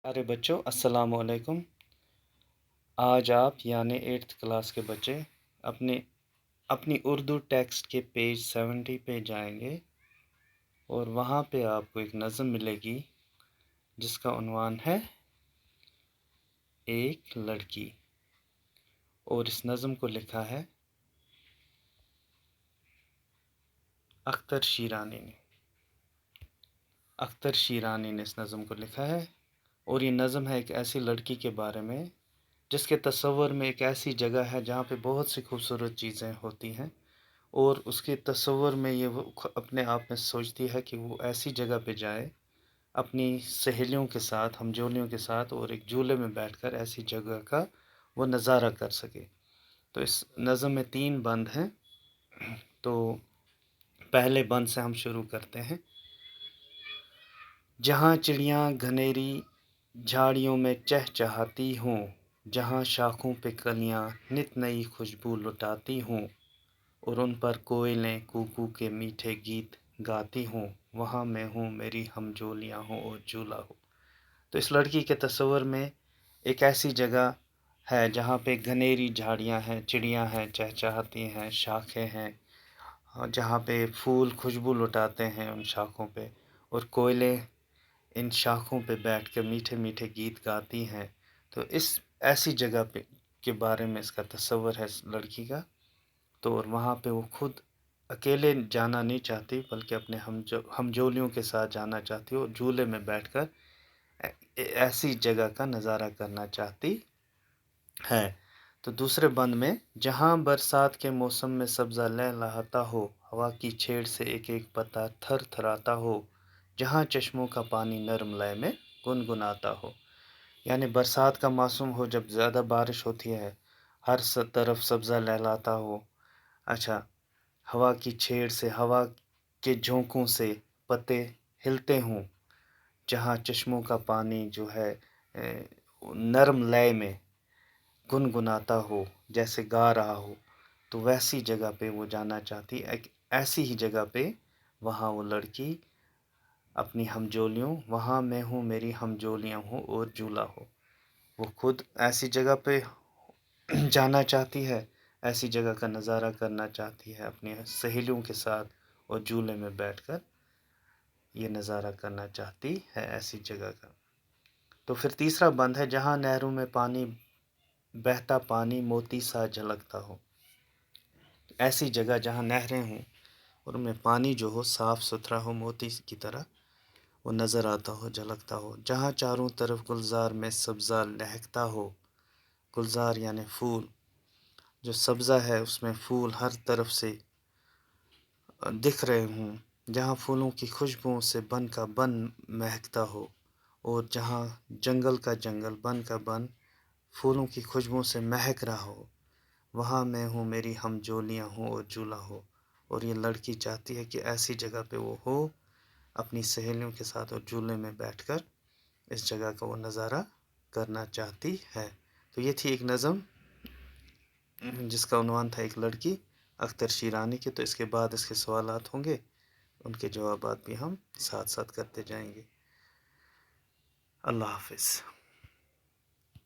ارے بچوں السلام علیکم۔ آج آپ یعنی 8th کلاس کے بچے اپنی اردو ٹیکسٹ کے پیج 70 پہ جائیں گے اور وہاں پہ آپ کو ایک نظم ملے گی جس کا عنوان ہے ایک لڑکی، اور اس نظم کو لکھا ہے اختر شیرانی نے اس نظم کو لکھا ہے، اور یہ نظم ہے ایک ایسی لڑکی کے بارے میں جس کے تصور میں ایک ایسی جگہ ہے جہاں پہ بہت سی خوبصورت چیزیں ہوتی ہیں، اور اس کے تصور میں وہ اپنے آپ میں سوچتی ہے کہ وہ ایسی جگہ پہ جائے اپنی سہیلیوں کے ساتھ، ہمجولیوں کے ساتھ، اور ایک جھولے میں بیٹھ کر ایسی جگہ کا وہ نظارہ کر سکے۔ تو اس نظم میں 3 بند ہیں، تو پہلے بند سے ہم شروع کرتے ہیں۔ جہاں چڑیاں گھنیری جھاڑیوں میں چہچہاتی ہوں، جہاں شاخوں پہ کلیاں نت نئی خوشبو لٹاتی ہوں، اور ان پر کوئلیں کوکو کے میٹھے گیت گاتی ہوں، وہاں میں ہوں میری ہمجولیاں ہوں اور جھولا ہو۔ تو اس لڑکی کے تصور میں ایک ایسی جگہ ہے جہاں پہ گھنیری جھاڑیاں ہیں، چڑیاں ہیں چہچہاتی ہیں، شاخیں ہیں جہاں پہ پھول خوشبو لٹاتے ہیں ان شاخوں پہ، اور کوئلیں ان شاخوں پہ بیٹھ کر میٹھے میٹھے گیت گاتی ہیں۔ تو اس ایسی جگہ پہ کے بارے میں اس کا تصور ہے اس لڑکی کا، تو اور وہاں پہ وہ خود اکیلے جانا نہیں چاہتی بلکہ اپنے ہمجولیوں کے ساتھ جانا چاہتی اور جھولے میں بیٹھ کر ایسی جگہ کا نظارہ کرنا چاہتی ہے۔ تو دوسرے بند میں، جہاں برسات کے موسم میں سبزہ لہلہاتا ہو، ہوا کی چھیڑ سے ایک ایک پتا تھر تھراتا ہو، جہاں چشموں کا پانی نرم لے میں گنگناتا ہو۔ یعنی برسات کا موسم ہو، جب زیادہ بارش ہوتی ہے، ہر طرف سبزہ لہلاتا ہو، اچھا، ہوا کی چھیڑ سے، ہوا کے جھونکوں سے پتے ہلتے ہوں، جہاں چشموں کا پانی جو ہے نرم لے میں گنگناتا ہو، جیسے گا رہا ہو، تو ویسی جگہ پہ وہ جانا چاہتی، ایک ایسی ہی جگہ پہ وہاں وہ لڑکی اپنی ہمجولیوں، وہاں میں ہوں میری ہمجولیاں ہوں اور جھولا ہو، وہ خود ایسی جگہ پہ جانا چاہتی ہے، ایسی جگہ کا نظارہ کرنا چاہتی ہے اپنی سہیلیوں کے ساتھ، اور جھولے میں بیٹھ کر یہ نظارہ کرنا چاہتی ہے ایسی جگہ کا۔ تو پھر تیسرا بند ہے، جہاں نہروں میں پانی بہتا، پانی موتی سا جھلکتا ہو۔ ایسی جگہ جہاں نہریں ہوں اور ان میں پانی جو ہو صاف ستھرا ہو، موتی کی طرح وہ نظر آتا ہو، جھلکتا ہو، جہاں چاروں طرف گلزار میں سبزہ لہکتا ہو۔ گلزار یعنی پھول، جو سبزہ ہے اس میں پھول ہر طرف سے دکھ رہے ہوں، جہاں پھولوں کی خوشبوؤں سے بن کا بن مہکتا ہو، اور جہاں جنگل کا جنگل، بن کا بن پھولوں کی خوشبوؤں سے مہک رہا ہو، وہاں میں ہوں میری ہمجولیاں ہوں اور جھولا ہو۔ اور یہ لڑکی چاہتی ہے کہ ایسی جگہ پہ وہ ہو اپنی سہیلیوں کے ساتھ، اور جھولے میں بیٹھ کر اس جگہ کا وہ نظارہ کرنا چاہتی ہے۔ تو یہ تھی ایک نظم جس کا عنوان تھا ایک لڑکی، اختر شیرانی کی۔ تو اس کے بعد اس کے سوالات ہوں گے، ان کے جوابات بھی ہم ساتھ ساتھ کرتے جائیں گے۔ اللہ حافظ۔